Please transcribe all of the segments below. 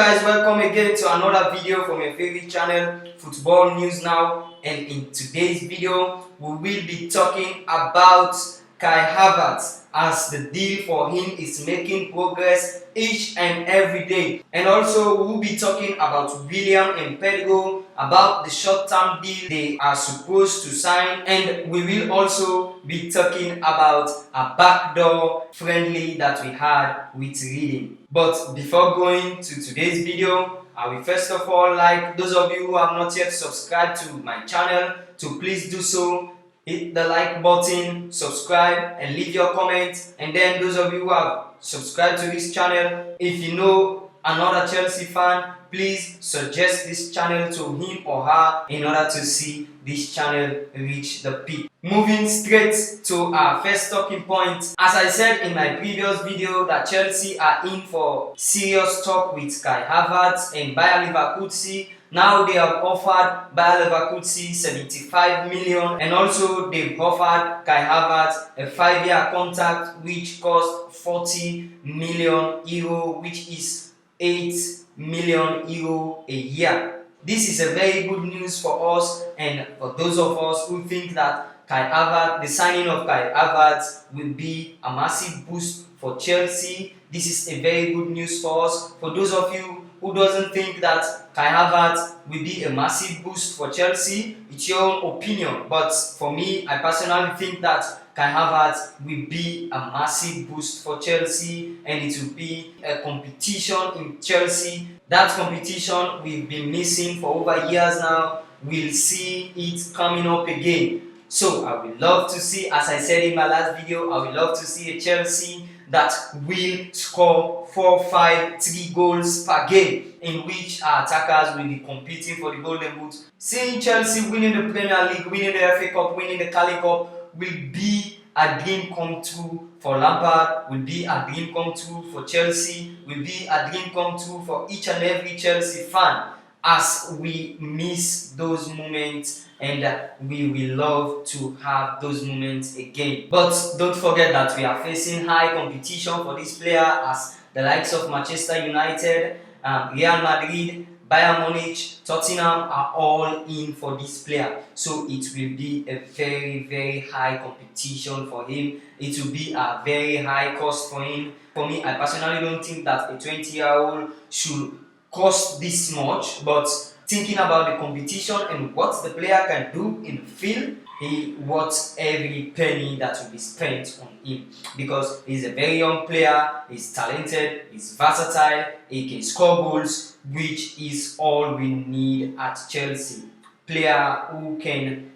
guys, welcome again to another video from your favorite channel, Football News Now. And in today's video, we will be talking about Kai Havertz, as the deal for him is making progress each and every day. And also, we will be talking about William and Pedro, about the short-term deal they are supposed to sign. And we will also be talking about a backdoor friendly that we had with Reading. But before going to today's video, I will first of all like those of you who have not yet subscribed to my channel to please do so. Hit the like button, subscribe and leave your comments. And then those of you who have subscribed to this channel, if you know another Chelsea fan, please suggest this channel to him or her in order to see this channel reach the peak. Moving straight to our first talking point. As I said in my previous video that Chelsea are in for serious talk with Kai Havertz and Bayer Leverkusen. Now they have offered Bayer Leverkusen 75 million, and also they've offered Kai Havertz a 5-year contract which costs 40 million euro, which is 8 million euro a year. This is a very good news for us and for those of us who think that the signing of Kai Havertz will be a massive boost for Chelsea. This is a very good news for us. For those of you who doesn't think that Kai Havertz will be a massive boost for Chelsea, it's your own opinion. But for me, I personally think that Kai Havertz will be a massive boost for Chelsea, and it will be a competition in Chelsea. That competition we've been missing for over years now. We'll see it coming up again. So I would love to see, as I said in my last video, I would love to see a Chelsea that will score 4, 5, 3 goals per game, in which our attackers will be competing for the Golden Boot. Seeing Chelsea winning the Premier League, winning the FA Cup, winning the Carling Cup will be a dream come true for Lampard, will be a dream come true for Chelsea, will be a dream come true for each and every Chelsea fan, as we miss those moments and we will love to have those moments again. But don't forget that we are facing high competition for this player, as the likes of Manchester United, Real Madrid, Bayern Munich, Tottenham are all in for this player. So it will be a very, very high competition for him. It will be a very high cost for him. For me, I personally don't think that a 20-year-old should cost this much, but thinking about the competition and what the player can do in the field, he wants every penny that will be spent on him, because he's a very young player, he's talented, he's versatile, he can score goals, which is all we need at Chelsea. Player who can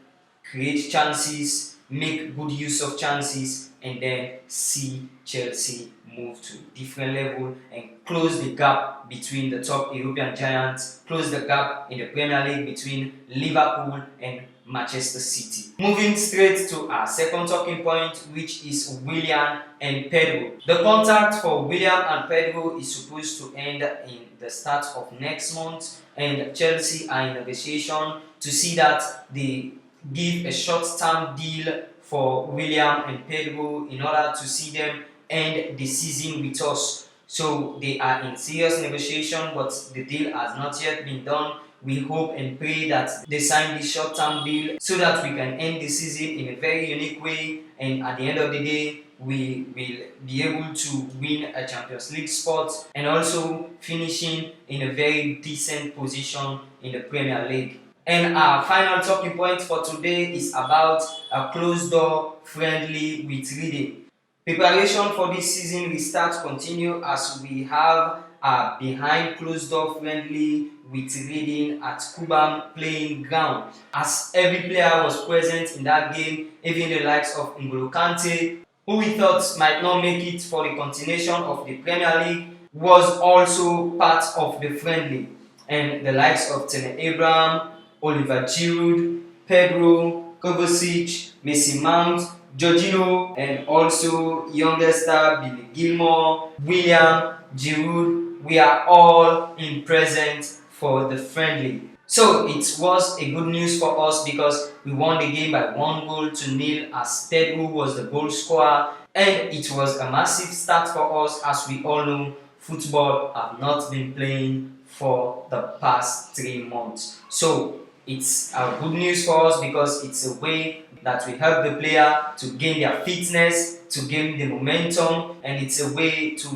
create chances, make good use of chances, and then see Chelsea move to a different level and close the gap between the top European giants, close the gap in the Premier League between Liverpool and Manchester City. Moving straight to our second talking point, which is William and Pedro. The contract for William and Pedro is supposed to end in the start of next month, and Chelsea are in negotiation to see that they give a short-term deal for William and Pedro in order to see them end the season with us. So they are in serious negotiation, but the deal has not yet been done. We hope and pray that they sign this short-term deal so that we can end the season in a very unique way, and at the end of the day we will be able to win a Champions League spot and also finishing in a very decent position in the Premier League. And our final talking point for today is about a closed door friendly with Reading. Preparation for this season will start continue as we have a behind closed door friendly with Reading at Cubham playing ground. As every player was present in that game, even the likes of N'Golo Kante, who we thought might not make it for the continuation of the Premier League, was also part of the friendly. And the likes of Tammy Abraham, Oliver Giroud, Pedro, Kovacic, Mason Mount, Jorginho, and also younger star Billy Gilmore, William, Giroud, we are all in present for the friendly. So it was a good news for us because we won the game by 1-0 as Pedro was the goal scorer, and it was a massive start for us, as we all know, football have not been playing for the past 3 months. So it's good news for us because it's a way that will help the player to gain their fitness, to gain the momentum, and it's a way to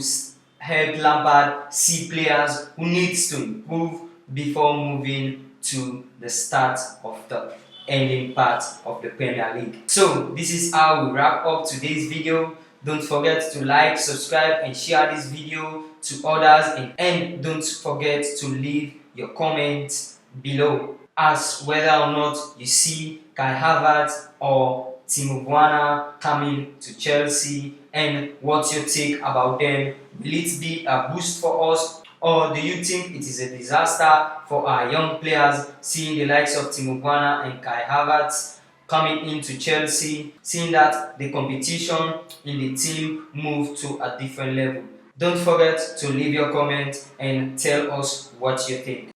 help Lampard see players who needs to improve before moving to the start of the ending part of the Premier League. So this is how we wrap up today's video. Don't forget to like, subscribe and share this video to others, and don't forget to leave your comments below as whether or not you see Kai Havertz or Timo Werner coming to Chelsea, and what's your take about them. Will it be a boost for us, or do you think it is a disaster for our young players, seeing the likes of Timo Werner and Kai Havertz coming into Chelsea, seeing that the competition in the team moved to a different level? Don't forget to leave your comment and tell us what you think.